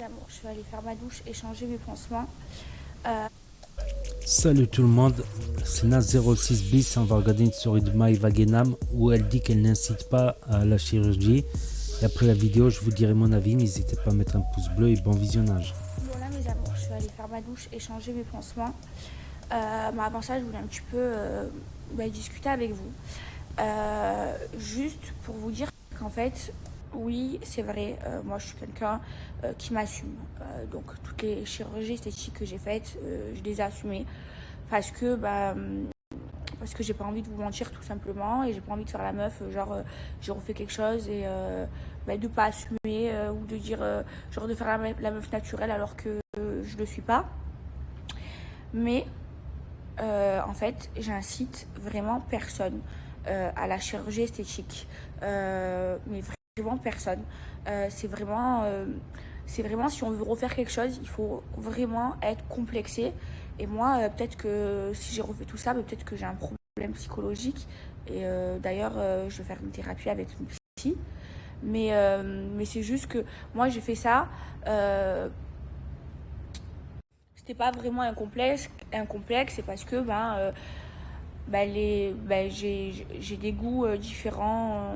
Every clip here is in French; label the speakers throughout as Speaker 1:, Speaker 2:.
Speaker 1: amours, je vais aller faire ma douche et changer mes pansements.
Speaker 2: Salut tout le monde, c'est Naz06 bis. On va regarder une story de Maïva Genam où elle dit qu'elle n'incite pas à la chirurgie. Et après la vidéo, je vous dirai mon avis. N'hésitez pas à mettre un pouce bleu et bon visionnage.
Speaker 1: Voilà mes amours, je vais aller faire ma douche et changer mes pansements. Mais avant ça, je voulais un petit peu discuter avec vous. Juste pour vous dire qu'en fait, oui, c'est vrai, moi je suis quelqu'un qui m'assume. Donc toutes les chirurgies esthétiques que j'ai faites, je les ai assumées parce que j'ai pas envie de vous mentir tout simplement et j'ai pas envie de faire la meuf j'ai refait quelque chose et de pas assumer ou de dire genre de faire la meuf naturelle alors que je le suis pas. Mais en fait, j'incite vraiment personne à la chirurgie esthétique. Mais vraiment personne. C'est vraiment si on veut refaire quelque chose, il faut vraiment être complexé. Et moi, peut-être que si j'ai refait tout ça, peut-être que j'ai un problème psychologique. Et d'ailleurs, je vais faire une thérapie avec une psy. Mais c'est juste que moi, j'ai fait ça. C'était pas vraiment un complexe, c'est parce que j'ai des goûts différents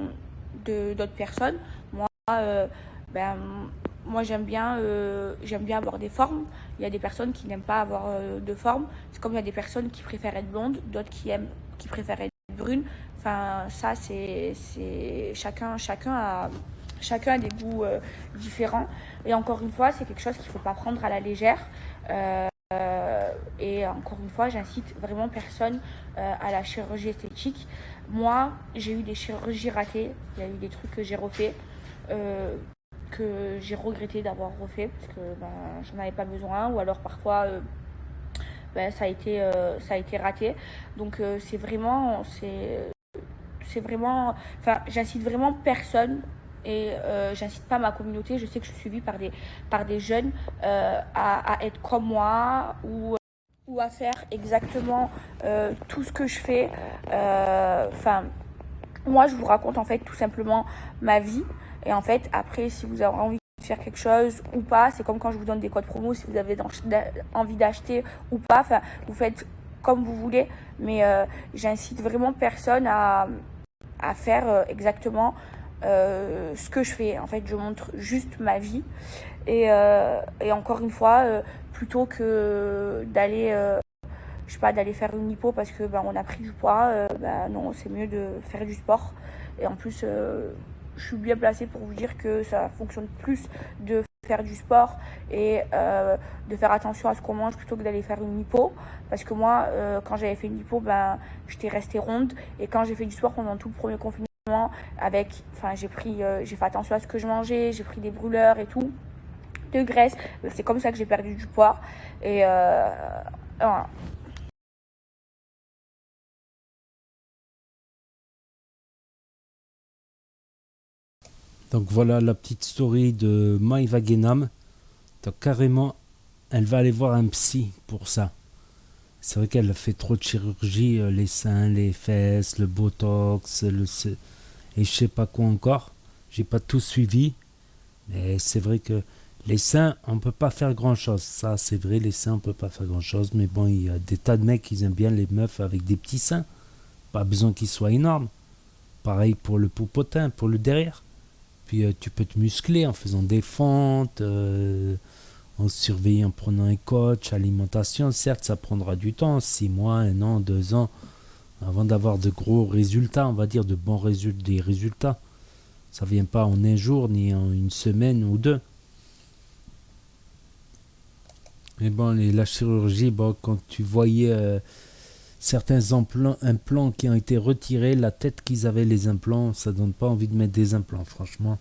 Speaker 1: d'autres personnes. Moi, euh, ben, moi j'aime bien avoir des formes. Il y a des personnes qui n'aiment pas avoir de forme. C'est comme il y a des personnes qui préfèrent être blondes, d'autres qui préfèrent être brunes. Enfin, ça, c'est chacun a des goûts différents. Et encore une fois, c'est quelque chose qu'il ne faut pas prendre à la légère. Et encore une fois, j'incite vraiment personne à la chirurgie esthétique. Moi, j'ai eu des chirurgies ratées. Il y a eu des trucs que j'ai refait, euh, que j'ai regretté d'avoir refait parce que j'en avais pas besoin. Ou alors parfois, ça a été raté. Donc c'est vraiment, enfin, j'incite vraiment personne et j'incite pas ma communauté. Je sais que je suis suivie par des jeunes à être comme moi ou à faire exactement tout ce que je fais. Enfin, moi, je vous raconte en fait tout simplement ma vie. Et en fait, après, si vous avez envie de faire quelque chose ou pas, c'est comme quand je vous donne des codes promo, si vous avez envie d'acheter ou pas, enfin, vous faites comme vous voulez. Mais j'incite vraiment personne à faire exactement ce que je fais. En fait, je montre juste ma vie. Et encore une fois, plutôt que je sais pas, d'aller faire une hypo parce que on a pris du poids, non, c'est mieux de faire du sport. Et en plus, je suis bien placée pour vous dire que ça fonctionne plus de faire du sport et de faire attention à ce qu'on mange plutôt que d'aller faire une hypo. Parce que moi, quand j'avais fait une hypo, j'étais restée ronde. Et quand j'ai fait du sport pendant tout le premier confinement, j'ai fait attention à ce que je mangeais, j'ai pris des brûleurs et tout, de graisse. C'est comme ça que j'ai perdu du poids. Et voilà.
Speaker 2: Donc voilà la petite story de Maïva Genam. Donc carrément, elle va aller voir un psy pour ça. C'est vrai qu'elle a fait trop de chirurgie, les seins, les fesses, le botox, et je sais pas quoi encore. J'ai pas tout suivi. Mais c'est vrai que les seins, on peut pas faire grand chose. Ça, c'est vrai, les seins, on peut pas faire grand chose. Mais bon, il y a des tas de mecs qui aiment bien les meufs avec des petits seins. Pas besoin qu'ils soient énormes. Pareil pour le popotin, pour le derrière. Puis tu peux te muscler en faisant des fentes, en surveillant, en prenant un coach, alimentation. Certes, ça prendra du temps, 6 mois, 1 an, 2 ans, avant d'avoir de gros résultats, on va dire de bons résultats, des résultats. Ça vient pas en un jour, ni en une semaine ou deux. Mais bon, la chirurgie, bon, quand tu voyais certains implants qui ont été retirés, la tête qu'ils avaient les implants, ça donne pas envie de mettre des implants, franchement.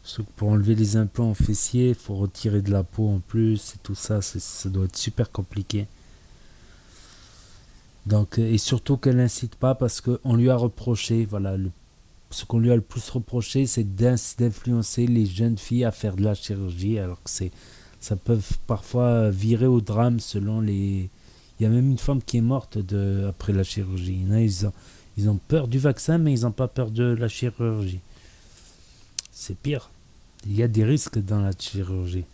Speaker 2: Sauf que pour enlever les implants fessiers, il faut retirer de la peau en plus et tout ça, ça doit être super compliqué. Donc, et surtout qu'elle n'incite pas parce qu'on lui a reproché, voilà, ce qu'on lui a le plus reproché, c'est d'influencer les jeunes filles à faire de la chirurgie, alors que ça peut parfois virer au drame selon les. Il y a même une femme qui est morte après la chirurgie. Il y en a, ils ont peur du vaccin, mais ils n'ont pas peur de la chirurgie. C'est pire. Il y a des risques dans la chirurgie.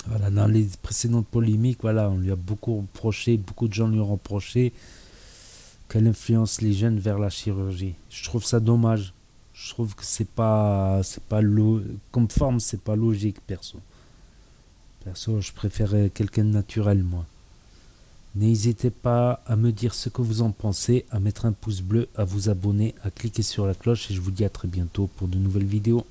Speaker 2: Voilà, dans les précédentes polémiques, voilà, on lui a beaucoup reproché, beaucoup de gens lui ont reproché qu'elle influence les jeunes vers la chirurgie. Je trouve ça dommage. Je trouve que comme forme, c'est pas logique, perso. Perso, je préférais quelqu'un de naturel, moi. N'hésitez pas à me dire ce que vous en pensez, à mettre un pouce bleu, à vous abonner, à cliquer sur la cloche et je vous dis à très bientôt pour de nouvelles vidéos.